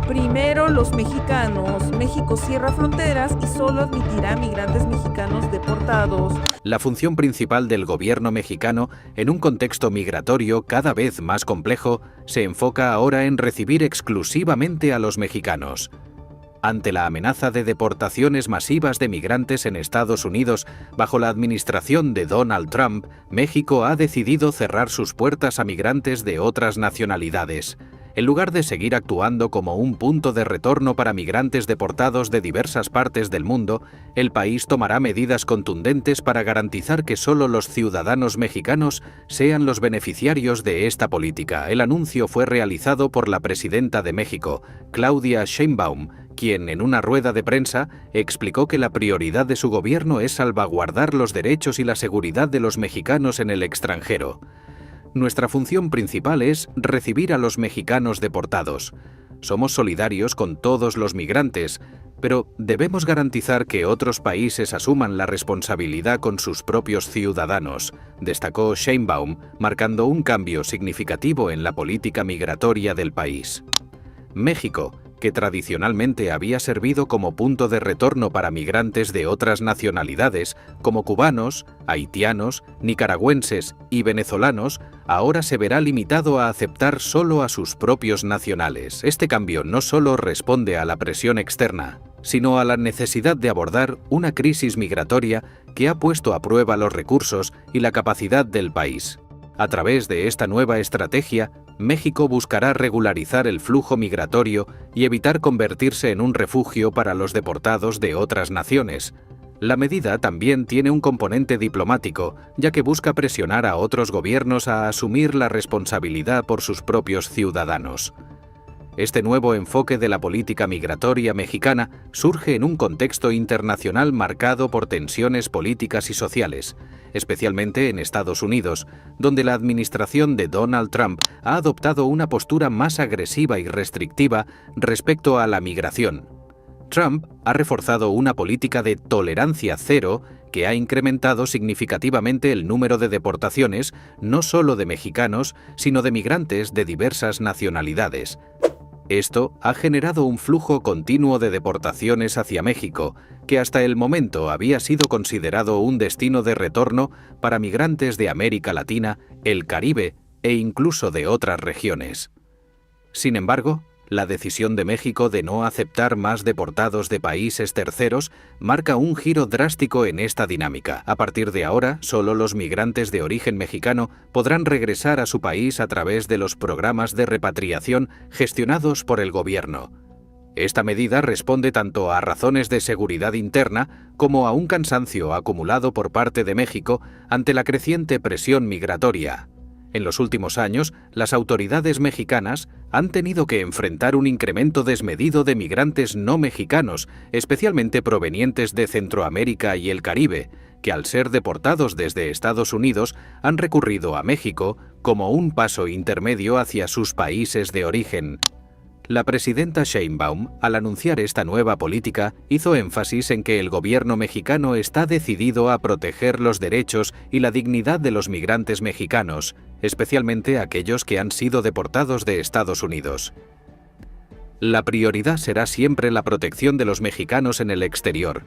Primero los mexicanos. México cierra fronteras y solo admitirá migrantes mexicanos deportados. La función principal del gobierno mexicano, en un contexto migratorio cada vez más complejo, se enfoca ahora en recibir exclusivamente a los mexicanos. Ante la amenaza de deportaciones masivas de migrantes en Estados Unidos bajo la administración de Donald Trump, México ha decidido cerrar sus puertas a migrantes de otras nacionalidades. En lugar de seguir actuando como un punto de retorno para migrantes deportados de diversas partes del mundo, el país tomará medidas contundentes para garantizar que solo los ciudadanos mexicanos sean los beneficiarios de esta política. El anuncio fue realizado por la presidenta de México, Claudia Sheinbaum, quien en una rueda de prensa explicó que la prioridad de su gobierno es salvaguardar los derechos y la seguridad de los mexicanos en el extranjero. Nuestra función principal es recibir a los mexicanos deportados. Somos solidarios con todos los migrantes, pero debemos garantizar que otros países asuman la responsabilidad con sus propios ciudadanos, destacó Sheinbaum, marcando un cambio significativo en la política migratoria del país. México, que tradicionalmente había servido como punto de retorno para migrantes de otras nacionalidades, como cubanos, haitianos, nicaragüenses y venezolanos, ahora se verá limitado a aceptar solo a sus propios nacionales. Este cambio no solo responde a la presión externa, sino a la necesidad de abordar una crisis migratoria que ha puesto a prueba los recursos y la capacidad del país. A través de esta nueva estrategia, México buscará regularizar el flujo migratorio y evitar convertirse en un refugio para los deportados de otras naciones. La medida también tiene un componente diplomático, ya que busca presionar a otros gobiernos a asumir la responsabilidad por sus propios ciudadanos. Este nuevo enfoque de la política migratoria mexicana surge en un contexto internacional marcado por tensiones políticas y sociales, especialmente en Estados Unidos, donde la administración de Donald Trump ha adoptado una postura más agresiva y restrictiva respecto a la migración. Trump ha reforzado una política de tolerancia cero que ha incrementado significativamente el número de deportaciones, no solo de mexicanos, sino de migrantes de diversas nacionalidades. Esto ha generado un flujo continuo de deportaciones hacia México, que hasta el momento había sido considerado un destino de retorno para migrantes de América Latina, el Caribe e incluso de otras regiones. Sin embargo, la decisión de México de no aceptar más deportados de países terceros marca un giro drástico en esta dinámica. A partir de ahora, solo los migrantes de origen mexicano podrán regresar a su país a través de los programas de repatriación gestionados por el gobierno. Esta medida responde tanto a razones de seguridad interna como a un cansancio acumulado por parte de México ante la creciente presión migratoria. En los últimos años, las autoridades mexicanas han tenido que enfrentar un incremento desmedido de migrantes no mexicanos, especialmente provenientes de Centroamérica y el Caribe, que al ser deportados desde Estados Unidos han recurrido a México como un paso intermedio hacia sus países de origen. La presidenta Sheinbaum, al anunciar esta nueva política, hizo énfasis en que el gobierno mexicano está decidido a proteger los derechos y la dignidad de los migrantes mexicanos, especialmente aquellos que han sido deportados de Estados Unidos. La prioridad será siempre la protección de los mexicanos en el exterior.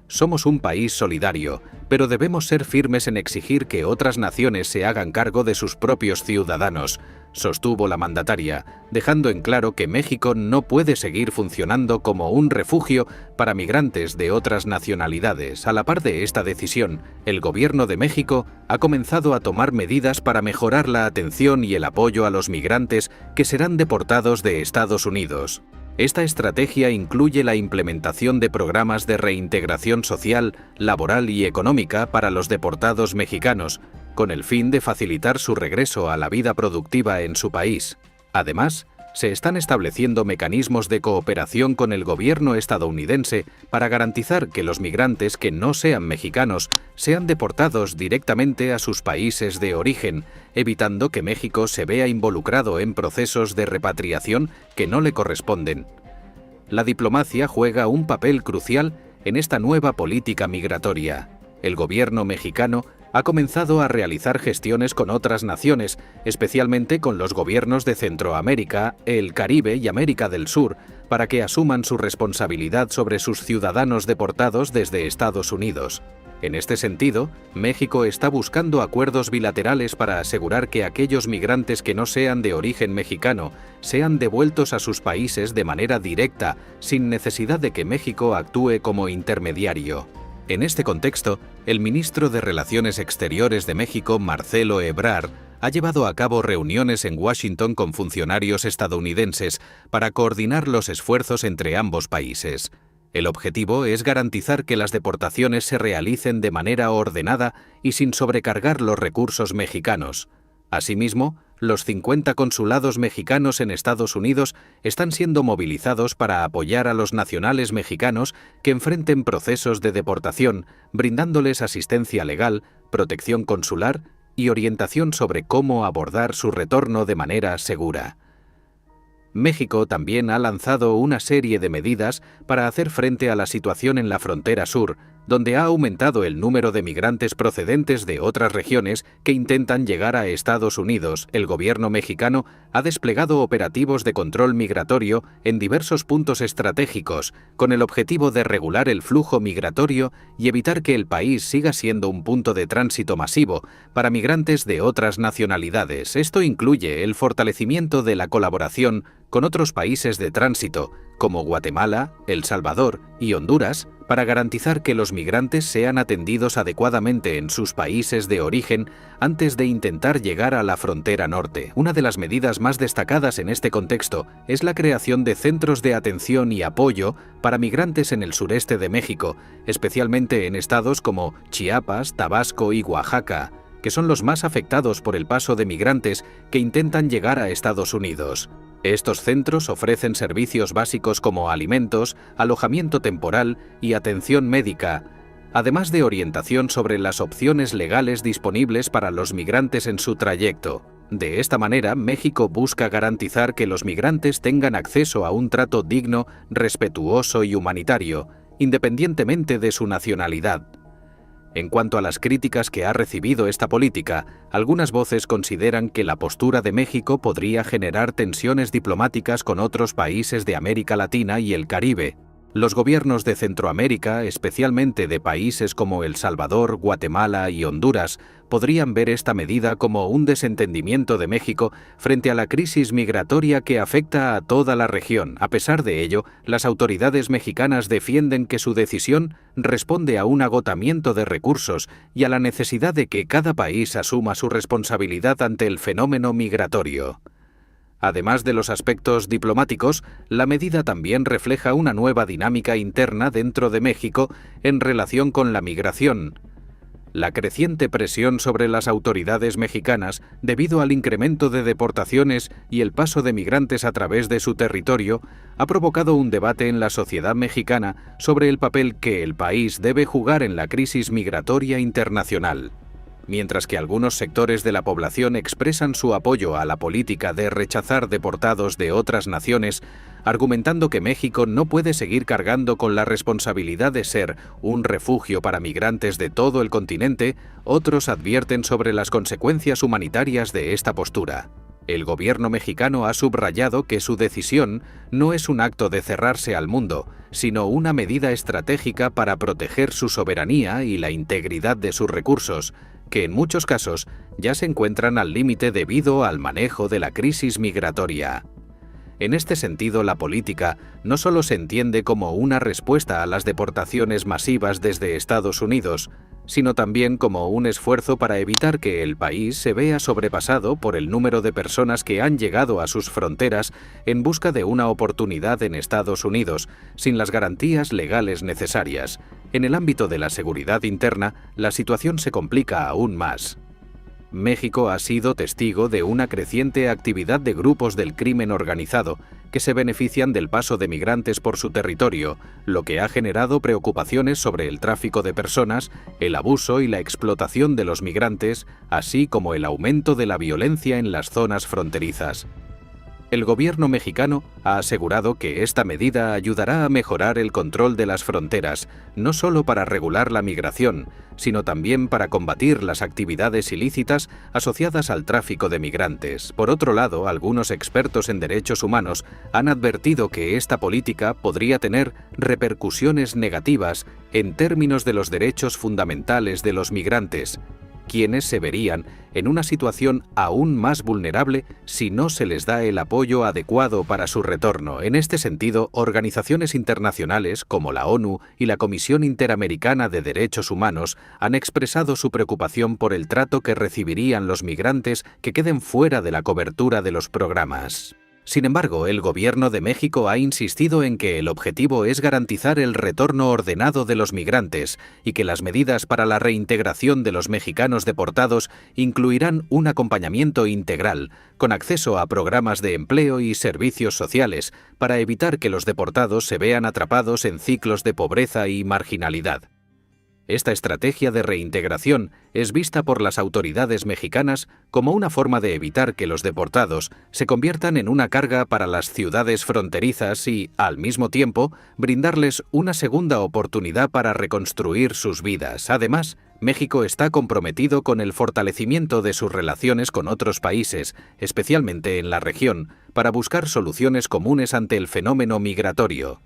Somos un país solidario, pero debemos ser firmes en exigir que otras naciones se hagan cargo de sus propios ciudadanos, sostuvo la mandataria, dejando en claro que México no puede seguir funcionando como un refugio para migrantes de otras nacionalidades. A la par de esta decisión, el gobierno de México ha comenzado a tomar medidas para mejorar la atención y el apoyo a los migrantes que serán deportados de Estados Unidos. Esta estrategia incluye la implementación de programas de reintegración social, laboral y económica para los deportados mexicanos, con el fin de facilitar su regreso a la vida productiva en su país. Además, se están estableciendo mecanismos de cooperación con el gobierno estadounidense para garantizar que los migrantes que no sean mexicanos sean deportados directamente a sus países de origen, evitando que México se vea involucrado en procesos de repatriación que no le corresponden. La diplomacia juega un papel crucial en esta nueva política migratoria. El gobierno mexicano ha comenzado a realizar gestiones con otras naciones, especialmente con los gobiernos de Centroamérica, el Caribe y América del Sur, para que asuman su responsabilidad sobre sus ciudadanos deportados desde Estados Unidos. En este sentido, México está buscando acuerdos bilaterales para asegurar que aquellos migrantes que no sean de origen mexicano sean devueltos a sus países de manera directa, sin necesidad de que México actúe como intermediario. En este contexto, el ministro de Relaciones Exteriores de México, Marcelo Ebrard, ha llevado a cabo reuniones en Washington con funcionarios estadounidenses para coordinar los esfuerzos entre ambos países. El objetivo es garantizar que las deportaciones se realicen de manera ordenada y sin sobrecargar los recursos mexicanos. Asimismo, los 50 consulados mexicanos en Estados Unidos están siendo movilizados para apoyar a los nacionales mexicanos que enfrenten procesos de deportación, brindándoles asistencia legal, protección consular y orientación sobre cómo abordar su retorno de manera segura. México también ha lanzado una serie de medidas para hacer frente a la situación en la frontera sur, donde ha aumentado el número de migrantes procedentes de otras regiones que intentan llegar a Estados Unidos. El gobierno mexicano ha desplegado operativos de control migratorio en diversos puntos estratégicos, con el objetivo de regular el flujo migratorio y evitar que el país siga siendo un punto de tránsito masivo para migrantes de otras nacionalidades. Esto incluye el fortalecimiento de la colaboración con otros países de tránsito, como Guatemala, El Salvador y Honduras, para garantizar que los migrantes sean atendidos adecuadamente en sus países de origen antes de intentar llegar a la frontera norte. Una de las medidas más destacadas en este contexto es la creación de centros de atención y apoyo para migrantes en el sureste de México, especialmente en estados como Chiapas, Tabasco y Oaxaca, que son los más afectados por el paso de migrantes que intentan llegar a Estados Unidos. Estos centros ofrecen servicios básicos como alimentos, alojamiento temporal y atención médica, además de orientación sobre las opciones legales disponibles para los migrantes en su trayecto. De esta manera, México busca garantizar que los migrantes tengan acceso a un trato digno, respetuoso y humanitario, independientemente de su nacionalidad. En cuanto a las críticas que ha recibido esta política, algunas voces consideran que la postura de México podría generar tensiones diplomáticas con otros países de América Latina y el Caribe. Los gobiernos de Centroamérica, especialmente de países como El Salvador, Guatemala y Honduras, podrían ver esta medida como un desentendimiento de México frente a la crisis migratoria que afecta a toda la región. A pesar de ello, las autoridades mexicanas defienden que su decisión responde a un agotamiento de recursos y a la necesidad de que cada país asuma su responsabilidad ante el fenómeno migratorio. Además de los aspectos diplomáticos, la medida también refleja una nueva dinámica interna dentro de México en relación con la migración. La creciente presión sobre las autoridades mexicanas debido al incremento de deportaciones y el paso de migrantes a través de su territorio ha provocado un debate en la sociedad mexicana sobre el papel que el país debe jugar en la crisis migratoria internacional. Mientras que algunos sectores de la población expresan su apoyo a la política de rechazar deportados de otras naciones, argumentando que México no puede seguir cargando con la responsabilidad de ser un refugio para migrantes de todo el continente, otros advierten sobre las consecuencias humanitarias de esta postura. El gobierno mexicano ha subrayado que su decisión no es un acto de cerrarse al mundo, sino una medida estratégica para proteger su soberanía y la integridad de sus recursos, que en muchos casos ya se encuentran al límite debido al manejo de la crisis migratoria. En este sentido, la política no solo se entiende como una respuesta a las deportaciones masivas desde Estados Unidos, sino también como un esfuerzo para evitar que el país se vea sobrepasado por el número de personas que han llegado a sus fronteras en busca de una oportunidad en Estados Unidos, sin las garantías legales necesarias. En el ámbito de la seguridad interna, la situación se complica aún más. México ha sido testigo de una creciente actividad de grupos del crimen organizado que se benefician del paso de migrantes por su territorio, lo que ha generado preocupaciones sobre el tráfico de personas, el abuso y la explotación de los migrantes, así como el aumento de la violencia en las zonas fronterizas. El gobierno mexicano ha asegurado que esta medida ayudará a mejorar el control de las fronteras, no solo para regular la migración, sino también para combatir las actividades ilícitas asociadas al tráfico de migrantes. Por otro lado, algunos expertos en derechos humanos han advertido que esta política podría tener repercusiones negativas en términos de los derechos fundamentales de los migrantes, quienes se verían en una situación aún más vulnerable si no se les da el apoyo adecuado para su retorno. En este sentido, organizaciones internacionales como la ONU y la Comisión Interamericana de Derechos Humanos han expresado su preocupación por el trato que recibirían los migrantes que queden fuera de la cobertura de los programas. Sin embargo, el gobierno de México ha insistido en que el objetivo es garantizar el retorno ordenado de los migrantes y que las medidas para la reintegración de los mexicanos deportados incluirán un acompañamiento integral, con acceso a programas de empleo y servicios sociales, para evitar que los deportados se vean atrapados en ciclos de pobreza y marginalidad. Esta estrategia de reintegración es vista por las autoridades mexicanas como una forma de evitar que los deportados se conviertan en una carga para las ciudades fronterizas y, al mismo tiempo, brindarles una segunda oportunidad para reconstruir sus vidas. Además, México está comprometido con el fortalecimiento de sus relaciones con otros países, especialmente en la región, para buscar soluciones comunes ante el fenómeno migratorio.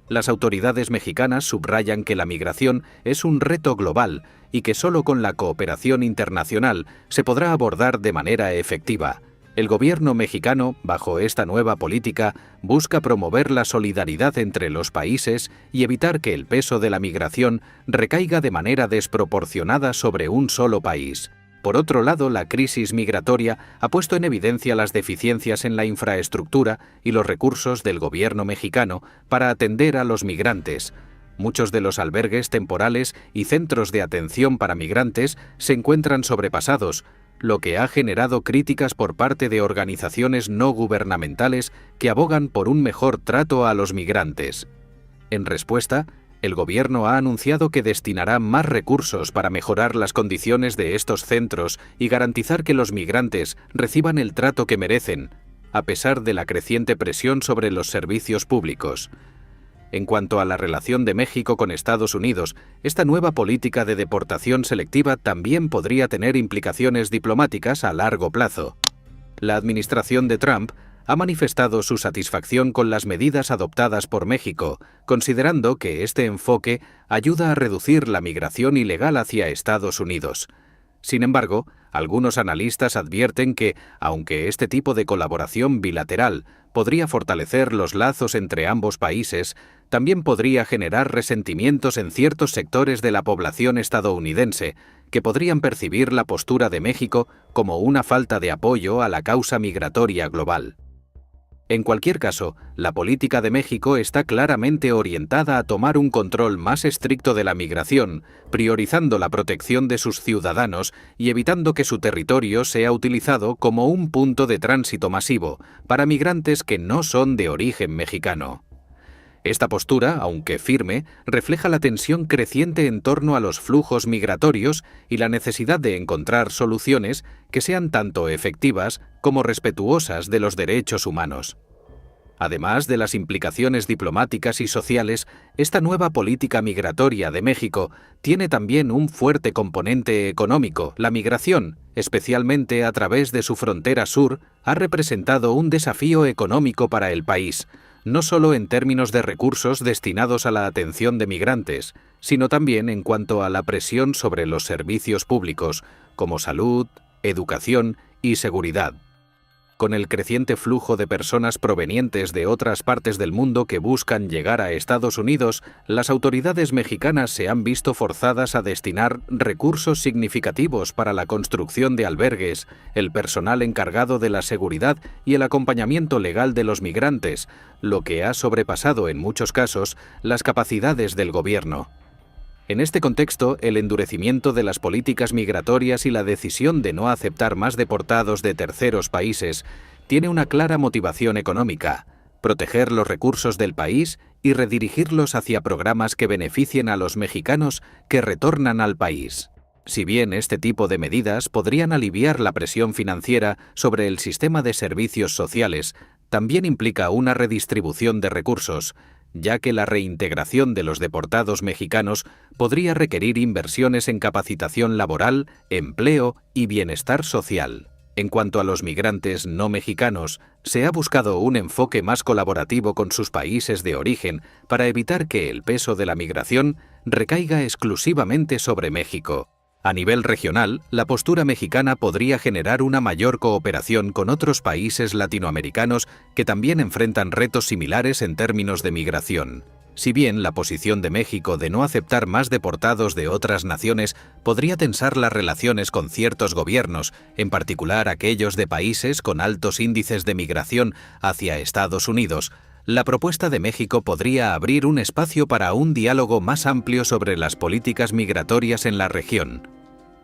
Las autoridades mexicanas subrayan que la migración es un reto global y que solo con la cooperación internacional se podrá abordar de manera efectiva. El gobierno mexicano, bajo esta nueva política, busca promover la solidaridad entre los países y evitar que el peso de la migración recaiga de manera desproporcionada sobre un solo país. Por otro lado, la crisis migratoria ha puesto en evidencia las deficiencias en la infraestructura y los recursos del gobierno mexicano para atender a los migrantes. Muchos de los albergues temporales y centros de atención para migrantes se encuentran sobrepasados, lo que ha generado críticas por parte de organizaciones no gubernamentales que abogan por un mejor trato a los migrantes. En respuesta, el gobierno ha anunciado que destinará más recursos para mejorar las condiciones de estos centros y garantizar que los migrantes reciban el trato que merecen, a pesar de la creciente presión sobre los servicios públicos. En cuanto a la relación de México con Estados Unidos, esta nueva política de deportación selectiva también podría tener implicaciones diplomáticas a largo plazo. La administración de Trump ha manifestado su satisfacción con las medidas adoptadas por México, considerando que este enfoque ayuda a reducir la migración ilegal hacia Estados Unidos. Sin embargo, algunos analistas advierten que, aunque este tipo de colaboración bilateral podría fortalecer los lazos entre ambos países, también podría generar resentimientos en ciertos sectores de la población estadounidense, que podrían percibir la postura de México como una falta de apoyo a la causa migratoria global. En cualquier caso, la política de México está claramente orientada a tomar un control más estricto de la migración, priorizando la protección de sus ciudadanos y evitando que su territorio sea utilizado como un punto de tránsito masivo para migrantes que no son de origen mexicano. Esta postura, aunque firme, refleja la tensión creciente en torno a los flujos migratorios y la necesidad de encontrar soluciones que sean tanto efectivas como respetuosas de los derechos humanos. Además de las implicaciones diplomáticas y sociales, esta nueva política migratoria de México tiene también un fuerte componente económico. La migración, especialmente a través de su frontera sur, ha representado un desafío económico para el país, no solo en términos de recursos destinados a la atención de migrantes, sino también en cuanto a la presión sobre los servicios públicos, como salud, educación y seguridad. Con el creciente flujo de personas provenientes de otras partes del mundo que buscan llegar a Estados Unidos, las autoridades mexicanas se han visto forzadas a destinar recursos significativos para la construcción de albergues, el personal encargado de la seguridad y el acompañamiento legal de los migrantes, lo que ha sobrepasado en muchos casos las capacidades del gobierno. En este contexto, el endurecimiento de las políticas migratorias y la decisión de no aceptar más deportados de terceros países tiene una clara motivación económica: proteger los recursos del país y redirigirlos hacia programas que beneficien a los mexicanos que retornan al país. Si bien este tipo de medidas podrían aliviar la presión financiera sobre el sistema de servicios sociales, también implica una redistribución de recursos, ya que la reintegración de los deportados mexicanos podría requerir inversiones en capacitación laboral, empleo y bienestar social. En cuanto a los migrantes no mexicanos, se ha buscado un enfoque más colaborativo con sus países de origen para evitar que el peso de la migración recaiga exclusivamente sobre México. A nivel regional, la postura mexicana podría generar una mayor cooperación con otros países latinoamericanos que también enfrentan retos similares en términos de migración. Si bien la posición de México de no aceptar más deportados de otras naciones podría tensar las relaciones con ciertos gobiernos, en particular aquellos de países con altos índices de migración hacia Estados Unidos, la propuesta de México podría abrir un espacio para un diálogo más amplio sobre las políticas migratorias en la región.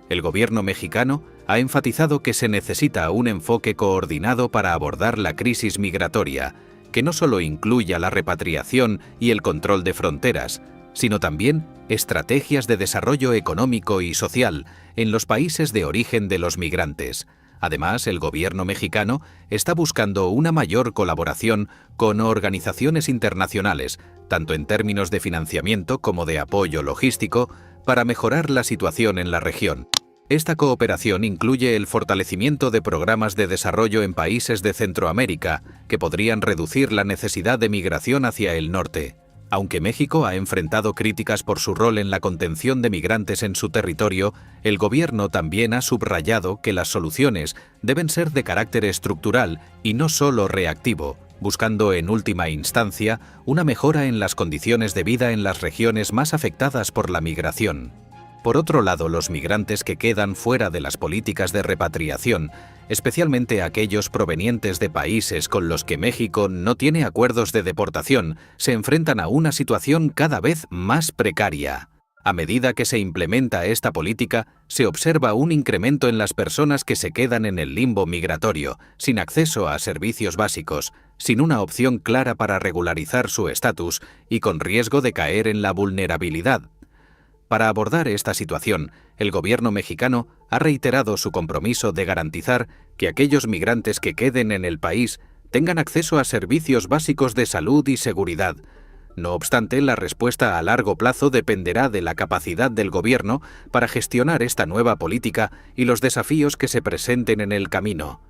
El gobierno mexicano ha enfatizado que se necesita un enfoque coordinado para abordar la crisis migratoria, que no solo incluya la repatriación y el control de fronteras, sino también estrategias de desarrollo económico y social en los países de origen de los migrantes. Además, el gobierno mexicano está buscando una mayor colaboración con organizaciones internacionales, tanto en términos de financiamiento como de apoyo logístico, para mejorar la situación en la región. Esta cooperación incluye el fortalecimiento de programas de desarrollo en países de Centroamérica, que podrían reducir la necesidad de migración hacia el norte. Aunque México ha enfrentado críticas por su rol en la contención de migrantes en su territorio, el gobierno también ha subrayado que las soluciones deben ser de carácter estructural y no solo reactivo, buscando en última instancia una mejora en las condiciones de vida en las regiones más afectadas por la migración. Por otro lado, los migrantes que quedan fuera de las políticas de repatriación, especialmente aquellos provenientes de países con los que México no tiene acuerdos de deportación, se enfrentan a una situación cada vez más precaria. A medida que se implementa esta política, se observa un incremento en las personas que se quedan en el limbo migratorio, sin acceso a servicios básicos, sin una opción clara para regularizar su estatus y con riesgo de caer en la vulnerabilidad. Para abordar esta situación, el gobierno mexicano ha reiterado su compromiso de garantizar que aquellos migrantes que queden en el país tengan acceso a servicios básicos de salud y seguridad. No obstante, la respuesta a largo plazo dependerá de la capacidad del gobierno para gestionar esta nueva política y los desafíos que se presenten en el camino.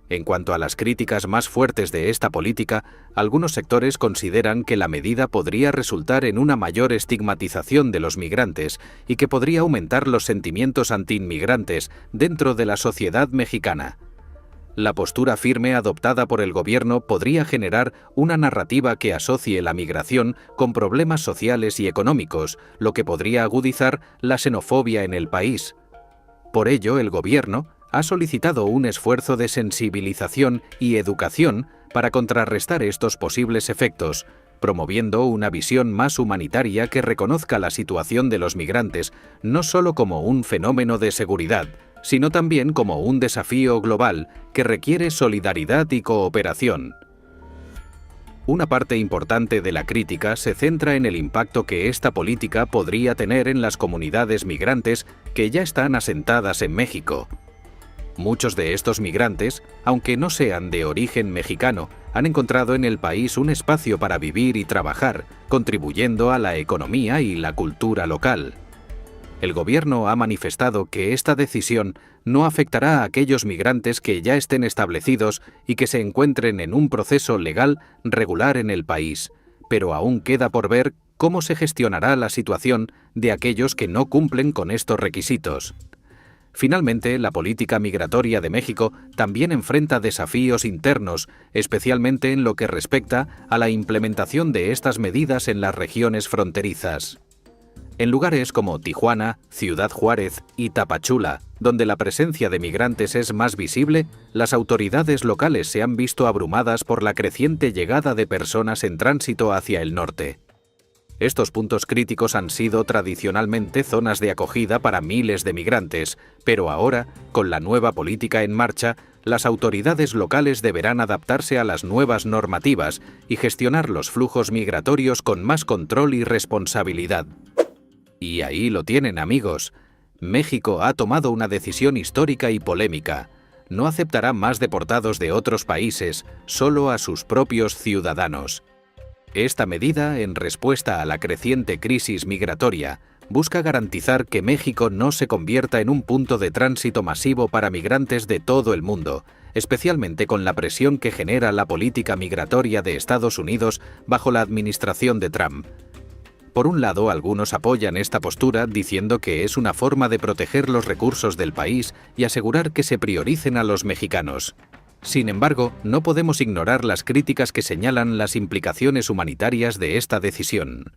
En cuanto a las críticas más fuertes de esta política, algunos sectores consideran que la medida podría resultar en una mayor estigmatización de los migrantes y que podría aumentar los sentimientos antiinmigrantes dentro de la sociedad mexicana. La postura firme adoptada por el gobierno podría generar una narrativa que asocie la migración con problemas sociales y económicos, lo que podría agudizar la xenofobia en el país. Por ello, el gobierno ha solicitado un esfuerzo de sensibilización y educación para contrarrestar estos posibles efectos, promoviendo una visión más humanitaria que reconozca la situación de los migrantes no solo como un fenómeno de seguridad, sino también como un desafío global que requiere solidaridad y cooperación. Una parte importante de la crítica se centra en el impacto que esta política podría tener en las comunidades migrantes que ya están asentadas en México. Muchos de estos migrantes, aunque no sean de origen mexicano, han encontrado en el país un espacio para vivir y trabajar, contribuyendo a la economía y la cultura local. El gobierno ha manifestado que esta decisión no afectará a aquellos migrantes que ya estén establecidos y que se encuentren en un proceso legal regular en el país, pero aún queda por ver cómo se gestionará la situación de aquellos que no cumplen con estos requisitos. Finalmente, la política migratoria de México también enfrenta desafíos internos, especialmente en lo que respecta a la implementación de estas medidas en las regiones fronterizas. En lugares como Tijuana, Ciudad Juárez y Tapachula, donde la presencia de migrantes es más visible, las autoridades locales se han visto abrumadas por la creciente llegada de personas en tránsito hacia el norte. Estos puntos críticos han sido tradicionalmente zonas de acogida para miles de migrantes, pero ahora, con la nueva política en marcha, las autoridades locales deberán adaptarse a las nuevas normativas y gestionar los flujos migratorios con más control y responsabilidad. Y ahí lo tienen, amigos. México ha tomado una decisión histórica y polémica. No aceptará más deportados de otros países, solo a sus propios ciudadanos. Esta medida, en respuesta a la creciente crisis migratoria, busca garantizar que México no se convierta en un punto de tránsito masivo para migrantes de todo el mundo, especialmente con la presión que genera la política migratoria de Estados Unidos bajo la administración de Trump. Por un lado, algunos apoyan esta postura diciendo que es una forma de proteger los recursos del país y asegurar que se prioricen a los mexicanos. Sin embargo, no podemos ignorar las críticas que señalan las implicaciones humanitarias de esta decisión.